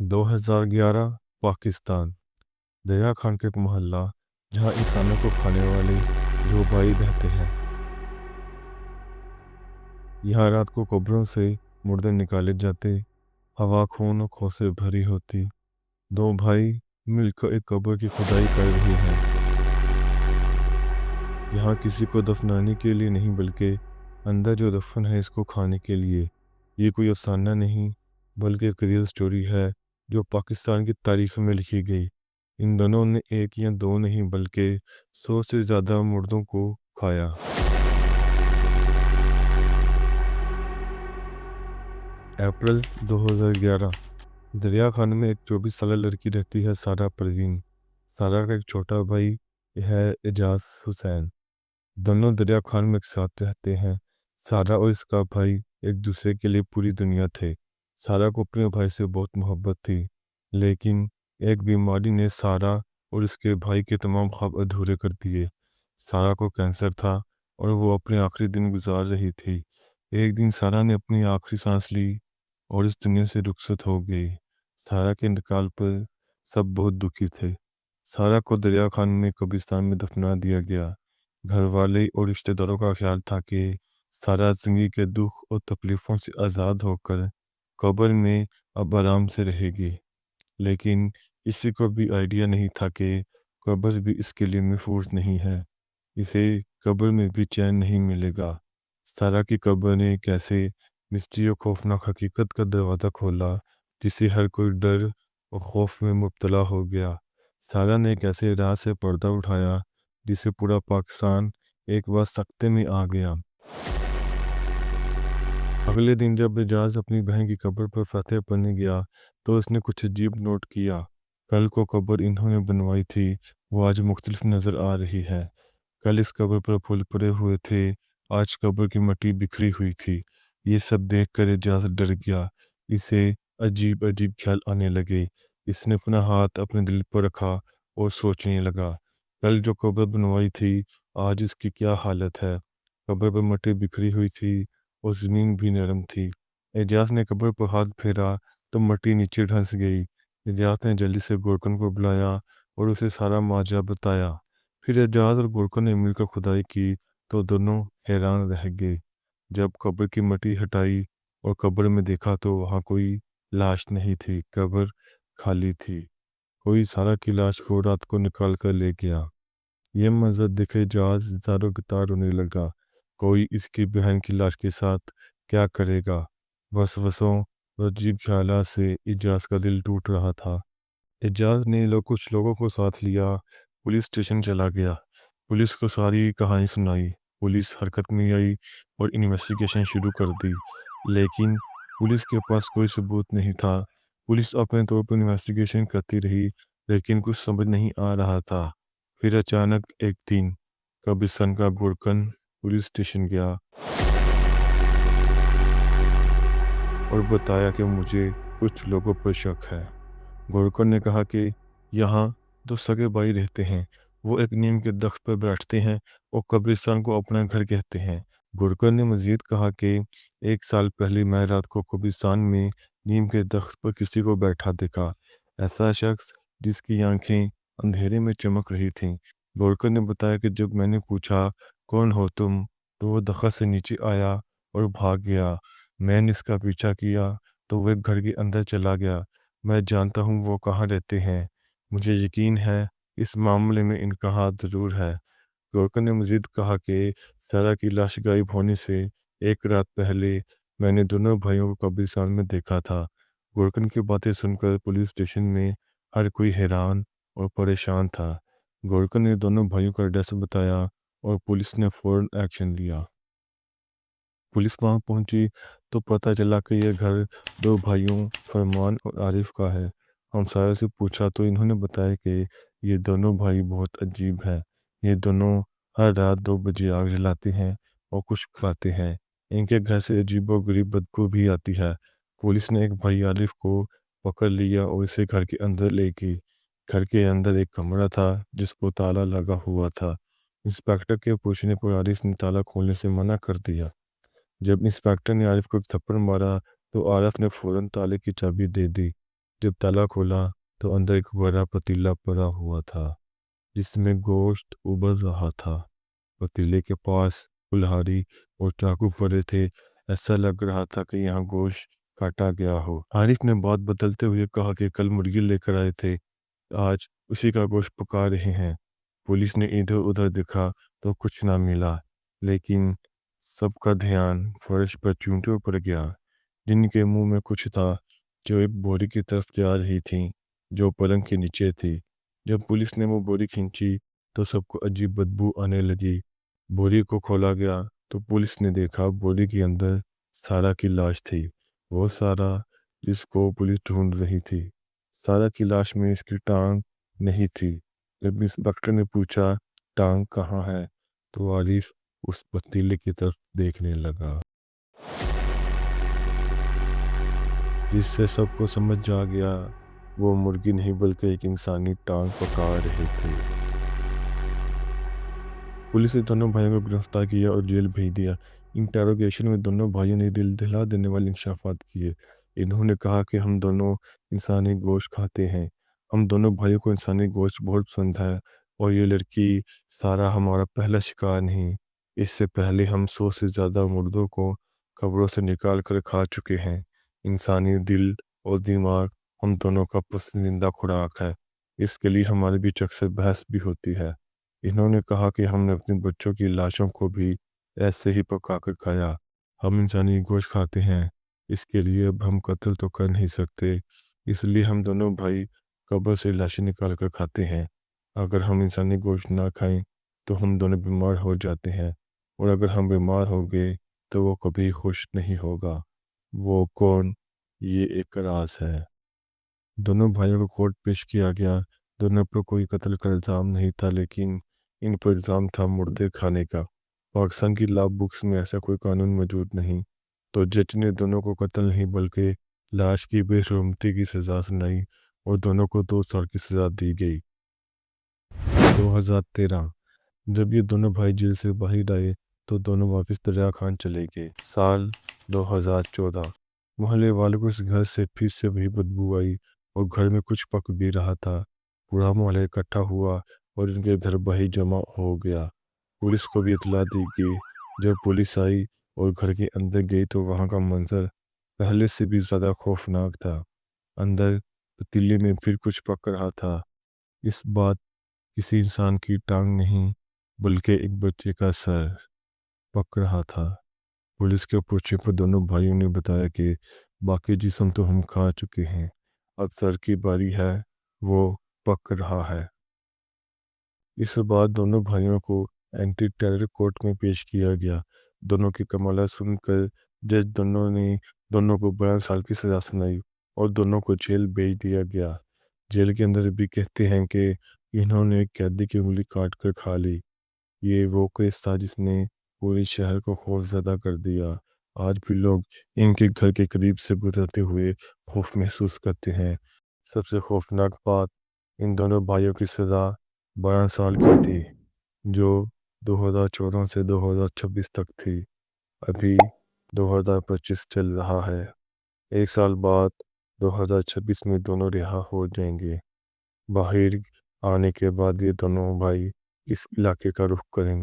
2011 पाकिस्तान। दरिया खान का एक मोहल्ला जहां इंसानों को खाने वाले दो भाई रहते हैं। यहाँ रात को कब्रों से मुर्दे निकाले जाते, हवा खून और खौफ से भरी होती। दो भाई मिलकर एक कब्र की खुदाई कर रहे हैं। यहाँ किसी को दफनाने के लिए नहीं, बल्कि अंदर जो दफन है इसको खाने के लिए। ये कोई अफसाना नहीं, बल्कि एक रियल स्टोरी है जो पाकिस्तान की तारीख में लिखी गई। इन दोनों ने एक या दो नहीं, बल्कि 100 से ज़्यादा मुर्दों को खाया। अप्रैल 2011। दरिया खान में एक 24 साल लड़की रहती है, सारा परवीन। सारा का एक छोटा भाई है, एजाज हुसैन। दोनों दरिया खान में एक साथ रहते हैं। सारा और इसका भाई एक दूसरे के लिए पूरी दुनिया थे। सारा को अपने भाई से बहुत मोहब्बत थी, लेकिन एक बीमारी ने सारा और इसके भाई के तमाम ख्वाब अधूरे कर दिए। सारा को कैंसर था और वो अपने आखिरी दिन गुजार रही थी। एक दिन सारा ने अपनी आखिरी सांस ली और इस दुनिया से रुखसत हो गई। सारा के इंतकाल पर सब बहुत दुखी थे। सारा को दरिया खान में कब्रिस्तान में दफना दिया गया। घर वाले और रिश्तेदारों का ख्याल था कि सारा जिंदगी के दुख और तकलीफ़ों से आज़ाद होकर कब्र में अब आराम से रहेगी, लेकिन किसी को भी आइडिया नहीं था कि कब्र भी इसके लिए महफूज नहीं है। इसे कब्र में भी चैन नहीं मिलेगा। सारा की कब्र ने कैसे मिस्ट्री और खौफनाक हकीकत का दरवाज़ा खोला, जिसे हर कोई डर और खौफ में मुब्तला हो गया। सारा ने एक ऐसे राज से पर्दा उठाया जिसे पूरा पाकिस्तान एक बार सख्ते में आ गया। अगले दिन जब एजाज अपनी बहन की कब्र पर फतह पढ़ने गया तो उसने कुछ अजीब नोट किया। कल को कब्र इन्होंने बनवाई थी, वो आज मुख्तलिफ नज़र आ रही है। कल इस कब्र पर फूल पड़े हुए थे, आज कब्र की मिट्टी बिखरी हुई थी। ये सब देखकर एजाज डर गया। इसे अजीब अजीब ख्याल आने लगे। इसने अपना हाथ अपने दिल पर रखा और सोचने लगा, कल जो कब्र बनवाई थी, आज इसकी क्या हालत है। कब्र पर मिट्टी बिखरी हुई थी और ज़मीन भी नरम थी। एजाज ने कब्र पर हाथ फेरा तो मिट्टी नीचे धंस गई। एजाज ने जल्दी से गोरकन को बुलाया और उसे सारा माजरा बताया। फिर एजाज और गोरकन ने मिलकर खुदाई की तो दोनों हैरान रह गए। जब कब्र की मिट्टी हटाई और कब्र में देखा तो वहाँ कोई लाश नहीं थी, कब्र खाली थी। कोई सारा की लाश को रात को निकाल कर ले गया। यह मंजर देखे एजाज ज़ारो गितार रोने लगा। कोई इसकी बहन की लाश के साथ क्या करेगा। वसवसों और अजीब ख्यालात से एजाज का दिल टूट रहा था। एजाज ने कुछ लोगों को साथ लिया, पुलिस स्टेशन चला गया। पुलिस को सारी कहानी सुनाई। पुलिस हरकत में आई और इन्वेस्टिगेशन शुरू कर दी, लेकिन पुलिस के पास कोई सबूत नहीं था। पुलिस अपने तौर पर इन्वेस्टिगेशन करती रही, लेकिन कुछ समझ नहीं आ रहा था। फिर अचानक एक दिन कब्रिस्तान का गोरकन पुलिस स्टेशन गया और बताया कि मुझे कुछ लोगों पर शक है। गोरकन ने कहा कि यहाँ दो सगे भाई रहते हैं, वो एक नीम के दरख्त पर बैठते हैं और कब्रिस्तान को अपना घर कहते हैं। गोरकन ने मजीद कहा कि 1 साल पहले मैं रात को कब्रिस्तान में नीम के दरख्त पर किसी को बैठा देखा, ऐसा शख्स जिसकी आंखें अंधेरे में चमक रही थीं। गोरकन ने बताया कि जब मैंने पूछा कौन हो तुम, तो वो दरख्त से नीचे आया और भाग गया। मैंने इसका पीछा किया तो वह घर के अंदर चला गया। मैं जानता हूँ वो कहाँ रहते हैं। मुझे यकीन है इस मामले में इनका हाथ ज़रूर है। गोरकन ने मजीद कहा कि सारा की लाश गायब होने से एक रात पहले मैंने दोनों भाइयों को कब्रिस्तान में देखा था। गोरकन की बातें सुनकर पुलिस स्टेशन में हर कोई हैरान और परेशान था। गोरकन ने दोनों भाइयों का एड्रेस बताया और पुलिस ने फ़ौरन एक्शन लिया। पुलिस वहां पहुंची तो पता चला कि यह घर दो भाइयों फरमान और आरिफ का है। हमसायों से पूछा तो इन्होंने बताया कि ये दोनों भाई बहुत अजीब हैं। ये दोनों हर रात 2 बजे आग जलाते हैं और कुछ खाते हैं। इनके घर से अजीब और गरीब बदबू भी आती है। पुलिस ने एक भाई आरिफ को पकड़ लिया और इसे घर के अंदर ले गई। घर के अंदर एक कमरा था जिस पर ताला लगा हुआ था। इंस्पेक्टर के पूछने पर आरिफ ने ताला खोलने से मना कर दिया। जब इंस्पेक्टर ने आरिफ को एक थप्पड़ मारा तो आरिफ ने फ़ौरन ताले की चाबी दे दी। जब ताला खोला तो अंदर एक बड़ा पतीला पड़ा हुआ था जिसमें गोश्त उबल रहा था। पतीले के पास कुल्हाड़ी और चाकू पड़े थे। ऐसा लग रहा था कि यहाँ गोश्त काटा गया हो। आरिफ ने बात बदलते हुए कहा कि कल मुर्गी लेकर आए थे, आज उसी का गोश्त पका रहे हैं। पुलिस ने इधर उधर देखा तो कुछ ना मिला, लेकिन सबका ध्यान फर्श पर चूंटियों पर गया जिनके मुंह में कुछ था, जो एक बोरी की तरफ जा रही थी जो पलंग के नीचे थी। जब पुलिस ने वो बोरी खींची तो सबको अजीब बदबू आने लगी। बोरी को खोला गया तो पुलिस ने देखा बोरी के अंदर सारा की लाश थी, वो सारा जिसको पुलिस ढूंढ रही थी। सारा की लाश में इसकी टांग नहीं थी। जब इंस्पेक्टर ने पूछा टांग कहाँ है तो आरिफ उस पतीले की तरफ देखने लगा, जिससे सबको समझ आ गया वो मुर्गी नहीं बल्कि एक इंसानी टांग पका रहे थे। पुलिस ने दोनों भाइयों को गिरफ्तार किया और जेल भेज दिया। इंटेरोगेशन में दोनों भाइयों ने दिल दहला देने वाले इंकशाफात किए। इन्होंने कहा कि हम दोनों इंसानी गोश्त खाते हैं, हम दोनों भाइयों को इंसानी गोश्त बहुत पसंद है और ये लड़की सारा हमारा पहला शिकार नहीं, इससे पहले हम 100 से ज़्यादा मुर्दों को कब्रों से निकाल कर खा चुके हैं। इंसानी दिल और दिमाग हम दोनों का पसंदीदा खुराक है, इसके लिए हमारे बीच अक्सर बहस भी होती है। इन्होंने कहा कि हमने अपने बच्चों की लाशों को भी ऐसे ही पका कर खाया। हम इंसानी गोश्त खाते हैं, इसके लिए अब हम कत्ल तो कर नहीं सकते, इसलिए हम दोनों भाई कब्र से लाशें निकाल कर खाते हैं। अगर हम इंसानी गोश्त ना खाएं तो हम दोनों बीमार हो जाते हैं, और अगर हम बीमार हो गए तो वो कभी खुश नहीं होगा। वो कौन, ये एक राज है। दोनों भाइयों को कोर्ट पेश किया गया। दोनों पर कोई कत्ल का इल्ज़ाम नहीं था, लेकिन इन पर इल्ज़ाम था मुर्दे खाने का। पाकिस्तान की लॉ बुक्स में ऐसा कोई कानून मौजूद नहीं, तो जज ने दोनों को कत्ल नहीं बल्कि लाश की बेशर्मती की सज़ा सुनाई और दोनों को 2 साल की सज़ा दी गई। 2013 जब ये दोनों भाई जेल से बाहर आए तो दोनों वापस दरिया खान चले गए। साल 2014 मोहल्ले वालों को इस घर से फिर से वही बदबू आई और घर में कुछ पक भी रहा था। पूरा मोहल्ला इकट्ठा हुआ और इनके घर वही जमा हो गया। पुलिस को भी इतला दी गई। जब पुलिस आई और घर के अंदर गई तो वहाँ का मंजर पहले से भी ज़्यादा खौफनाक था। अंदर पतीले में फिर कुछ पक रहा था। इस बात किसी इंसान की टांग नहीं बल्कि एक बच्चे का सर पक रहा था। पुलिस के पूछने पर दोनों भाइयों ने बताया कि बाकी जिस्म तो हम खा चुके हैं, अब सर की बारी है, वो पक रहा है। इस बाद दोनों भाइयों को एंटी टेरर कोर्ट में पेश किया गया। दोनों की कमाला सुनकर जज दोनों को 12 साल की सज़ा सुनाई और दोनों को जेल भेज दिया गया। जेल के अंदर भी कहते हैं कि इन्होंने एक कैदी की उंगली काट कर खा ली। ये वो केस था जिसने पूरे शहर को खौफज़दा कर दिया। आज भी लोग इनके घर के करीब से गुजरते हुए खौफ महसूस करते हैं। सबसे खौफनाक बात, इन दोनों भाइयों की सज़ा 12 साल की थी, जो 2014 से 2026 तक थी। अभी 2025 चल रहा है। एक साल बाद 2026 में दोनों रिहा हो जाएंगे। बाहर आने के बाद ये दोनों भाई इस इलाके का रुख करेंगे।